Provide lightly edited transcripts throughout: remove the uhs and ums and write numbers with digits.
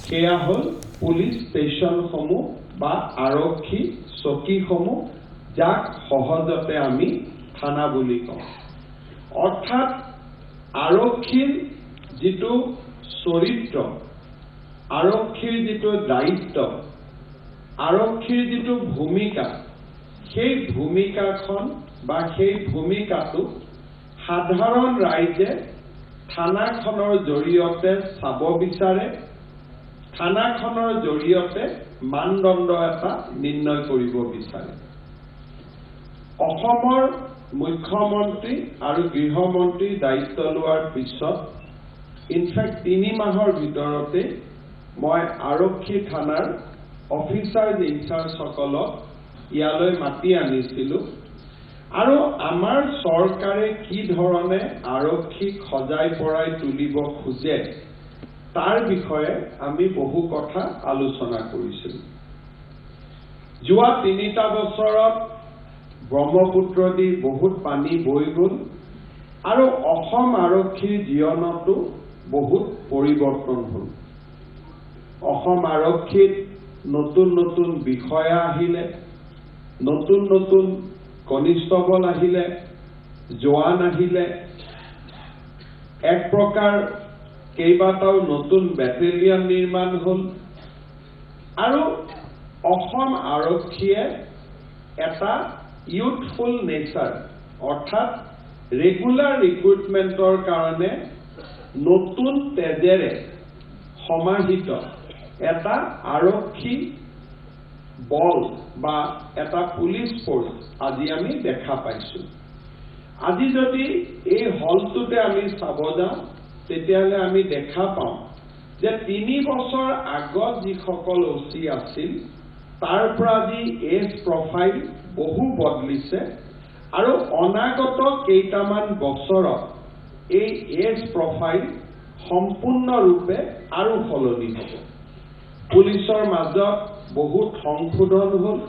সেয়া হ'ল পুলিচ ষ্টেচনসমূহ বা আৰক্ষী চকীসমূহ, যাক সহজতে আমি থানা বুলি কওঁ। অৰ্থাৎ আৰক্ষীৰ যিটো চৰিত্ৰ, আৰক্ষীৰ যিটো দায়িত্ব, আৰক্ষীৰ যিটো ভূমিকা, সেই ভূমিকাখন বা সেই ভূমিকাটো সাধাৰণ ৰাইজে থানাখনৰ জৰিয়তে চাব বিচাৰে, থানাখনৰ জৰিয়তে মানদণ্ড এটা নিৰ্ণয় কৰিব বিচাৰে। অসমৰ মুখ্যমন্ত্ৰী আৰু গৃহমন্ত্ৰী দায়িত্ব লোৱাৰ পিছত ইনফেক্ট 3 মাহৰ ভিতৰতে মই আৰক্ষী থানাৰ অফিচাৰ ইনচাৰ্জসকলক ইয়ালৈ মাতি আনিছিলোঁ আৰু আমাৰ চৰকাৰে কি ধৰণে আৰক্ষীক সজাই পৰাই তুলিব খোজে তাৰ বিষয়ে আমি বহু কথা আলোচনা কৰিছিলোঁ। যোৱা 3টা বছৰত ব্ৰহ্মপুত্ৰ দি বহুত পানী বৈ গ'ল আৰু অসম আৰক্ষীৰ জীৱনতো বহুত পৰিৱৰ্তন হ'ল। অসম আৰক্ষীত নতুন নতুন বিষয়া আহিলে, নতুন নতুন কনিষ্টবল আহিলে, জোৱান আহিলে, এক প্ৰকাৰ কেইবাটাও নতুন বেটেলিয়ন নিৰ্মাণ হ'ল আৰু অসম আৰক্ষীয়ে এটা ইউথফুল নেচাৰ অৰ্থাৎ ৰেগুলাৰ ৰিক্ৰুটমেণ্টৰ কাৰণে নতুন তেজেৰে সমাহিত এটা আৰক্ষী বল বা এটা পুলিচ ফ'ৰ্চ আজি আমি দেখা পাইছোঁ। আজি যদি এই হলটোতে আমি চাব যাওঁ তেতিয়াহ'লে আমি দেখা পাওঁ যে 3 বছৰ আগত যিসকল অচি আছিল তাৰ পৰা আজি এজ প্ৰফাইল বহু বদলিছে আৰু অনাগত কেইটামান বছৰত এই এজ প্ৰফাইল সম্পূৰ্ণৰূপে আৰু সলনি হ'ব। পুলিচৰ মাজত বহুত সংশোধন হ'ল,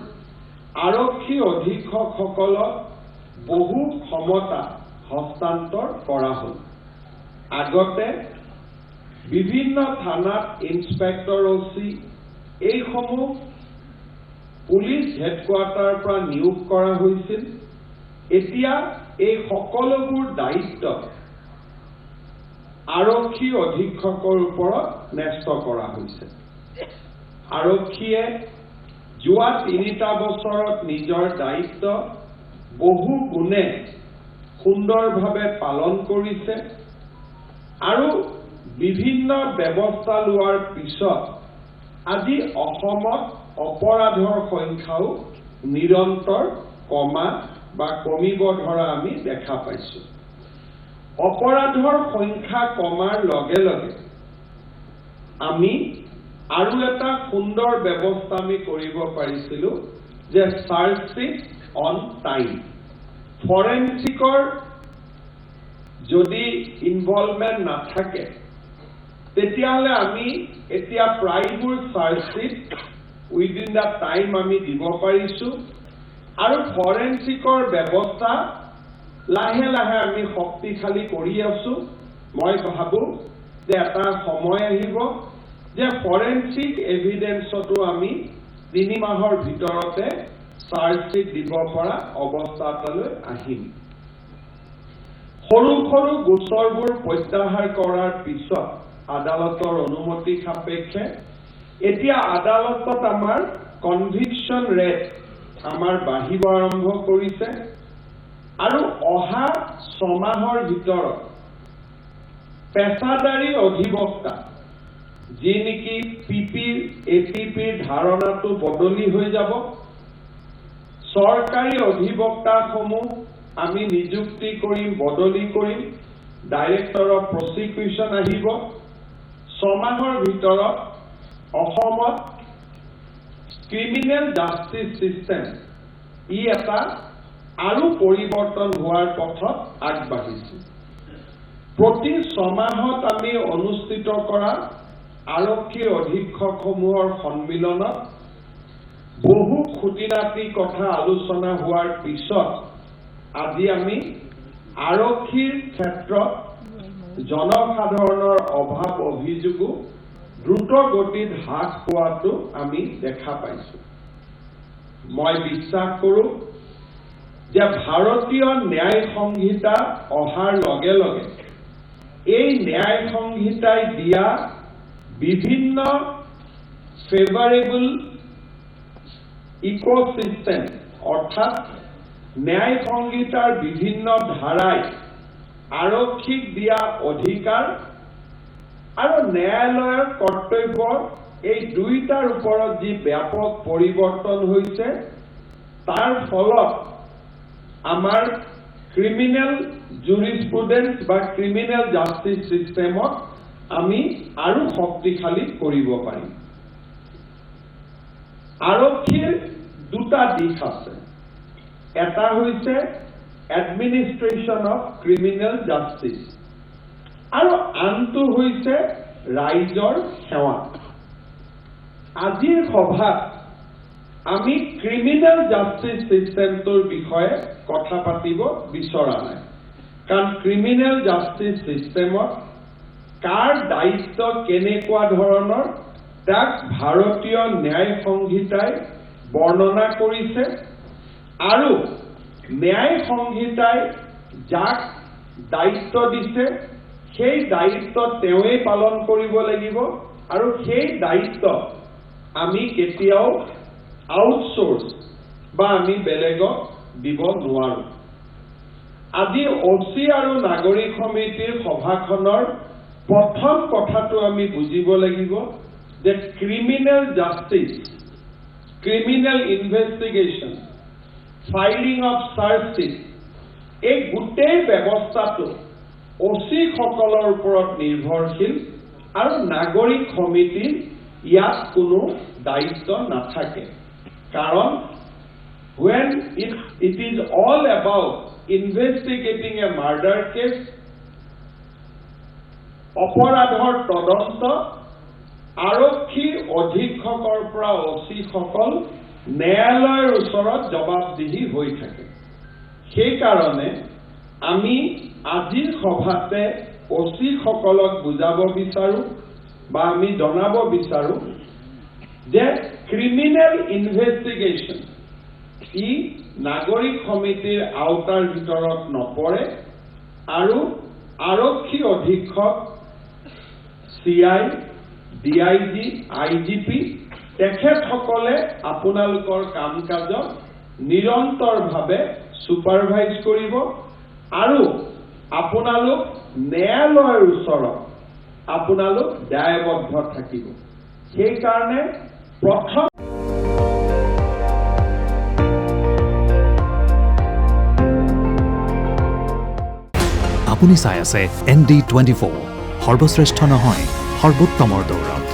আৰক্ষী অধীক্ষকসকলক বহু ক্ষমতা হস্তান্তৰ কৰা হ'ল। আগতে বিভিন্ন থানাত ইন্সপেক্টৰ অচি এইসমূহ পুলিচ হেডকোৱাৰ্টাৰৰ পৰা নিয়োগ কৰা হৈছিল। এতিয়া এই সকলোবোৰ দায়িত্ব আৰক্ষী অধীক্ষকৰ ওপৰত ন্যস্ত কৰা হৈছে। আৰক্ষীয়ে যোৱা 3টা বছৰত নিজৰ দায়িত্ব বহু গুণে সুন্দৰভাৱে পালন কৰিছে আৰু বিভিন্ন ব্যৱস্থা লোৱাৰ পিছত আজি অসমত অপৰাধৰ সংখ্যাও নিৰন্তৰ কমা বা কমিব ধৰা আমি দেখা পাইছোঁ। অপৰাধৰ সংখ্যা কমাৰ লগে লগে আমি আৰু এটা সুন্দৰ ব্যৱস্থা আমি কৰিব পাৰিছিলোঁ যে চাৰ্জশ্বিট অন টাইম। ফৰেনচিকৰ যদি ইনভলভমেণ্ট নাথাকে তেতিয়াহ'লে আমি এতিয়া প্ৰায়বোৰ চাৰ্জশ্বিট উইদিন দ্য টাইম আমি দিব পাৰিছোঁ আৰু ফৰেনচিকৰ ব্যৱস্থা লাহে লাহে আমি শক্তিশালী কৰি আছোঁ। মই ভাবোঁ যে এটা সময় আহিব যে ফৰেনচিক এভিডেন্সতো আমি 3 মাহৰ ভিতৰতে চাৰ্জশ্বিট দিব পৰা অৱস্থা এটালৈ আহিম। সৰু সৰু গোচৰবোৰ প্ৰত্যাহাৰ কৰাৰ পিছত আদালতৰ অনুমতি সাপেক্ষে এতিয়া আদালতত আমাৰ কনভিকশ্যন ৰেট আমাৰ বাঢ়িব আৰম্ভ কৰিছে আৰু অহা 6 মাহৰ ভিতৰত পেছাদাৰী অধিবক্তা যি নেকি এপিপিৰ ধাৰণাটো বদলি হৈ যাব। চৰকাৰী অধিবক্তাসমূহ আমি নিযুক্তি কৰিম, বদলি কৰিম, ডাইৰেক্টৰ অফ প্ৰচিকিউশ্যন আহিব। 6 মাহৰ ভিতৰত অসমত ক্ৰিমিনেল জাষ্টিচ চিষ্টেম এটা আৰু পৰিৱৰ্তন হোৱাৰ পথত আগবাঢ়িছে। প্ৰতি 6 মাহত আমি অনুষ্ঠিত কৰা আৰক্ষী অধীক্ষকসমূহৰ সন্মিলনত বহু খুঁটিনাটি কথা আলোচনা হোৱাৰ পিছত আজি আমি আৰক্ষীৰ ক্ষেত্ৰত জনসাধাৰণৰ অভাৱ অভিযোগো দ্ৰুত গতিত হ্ৰাস পোৱাটো আমি দেখা পাইছোঁ। মই বিশ্বাস কৰোঁ যে ভাৰতীয় ন্যায় সংহিতা অহাৰ লগে লগে এই ন্যায় সংহিতাই দিয়া বিভিন্ন ফেভাৰেবল ইক'চিষ্টেম অৰ্থাৎ ন্যায় সংহিতাৰ বিভিন্ন ধাৰাই আৰক্ষীক দিয়া অধিকাৰ আৰু ন্যায়ালয়ৰ কৰ্তব্য এই দুইটাৰ ওপৰত যি ব্যাপক পৰিৱৰ্তন হৈছে তাৰ ফলত আমাৰ ক্ৰিমিনেল জুৰিস্প্ৰুডেন্স বা ক্ৰিমিনেল জাষ্টিস সিস্টেমক আমি আৰু শক্তিশালী কৰিব পাৰিম। আৰক্ষীৰ দুটা দিশ আছে, এটা হৈছে এডমিনিষ্ট্ৰেশ্যন অফ ক্ৰিমিনেল জাষ্টিস আৰু আনটো হৈছে ৰাইজৰ সেৱা। আজিৰ সভাত আমি ক্ৰিমিনেল জাষ্টিস সিস্টেমটোৰ বিষয়ে কথা পাতিব বিচৰা নাই, কাৰণ ক্ৰিমিনেল জাষ্টিস সিস্টেমত কাৰ দায়িত্ব কেনেকুৱা ধৰণৰ তাক ভাৰতীয় ন্যায় সংহিতাই বৰ্ণনা কৰিছে আৰু ন্যায় সংহিতাই যাক দায়িত্ব দিছে সেই দায়িত্ব তেওঁই পালন কৰিব লাগিব আৰু সেই দায়িত্ব আমি কেতিয়াও আউটসোৰ্স বা আমি বেলেগক দিব নোৱাৰো। আজি অচি আৰু নাগৰিক সমিতিৰ সভাখনৰ প্ৰথম কথাটো আমি বুজিব লাগিব যে criminal justice, criminal investigation, filing of chargesheet এই গোটেই ব্যৱস্থাটো অচি সকলৰ ওপৰত নিৰ্ভৰশীল আৰু নাগৰিক সমিতিৰ ইয়াত কোনো দায়িত্ব নাথাকে, কাৰণ when it is all about investigating a murder case, অপৰাধৰ তদন্ত আৰক্ষী অধীক্ষকৰ পৰা অচি সকল ন্যায়ালয়ৰ ওচৰত জবাবদিহি হৈ থাকে। সেইকাৰণে আমি আজিৰ সভাতে অচি সকলক বুজাব বিচাৰো বা আমি জনাব বিচাৰো যে ক্ৰিমিনেল ইনভেষ্টিগেশ্যন ই নাগৰিক সমিতিৰ আওতাৰ ভিতৰত নপৰে আৰু আৰক্ষী অধীক্ষক CI, DIG, IGP তেখেতসকলে আপোনালোকৰ কাম কাজক নিৰন্তৰভাৱে সুপাৰভাইজ কৰিব আৰু আপোনালোক ন্যায়ালয়ৰ ওচৰত আপোনালোক দায়বদ্ধ থাকিব। সেইকাৰণে প্ৰথম আপুনি চাই আছে ND24 সৰ্বশ্ৰেষ্ঠ নহয় সৰ্বোত্তমৰ দৌৰত।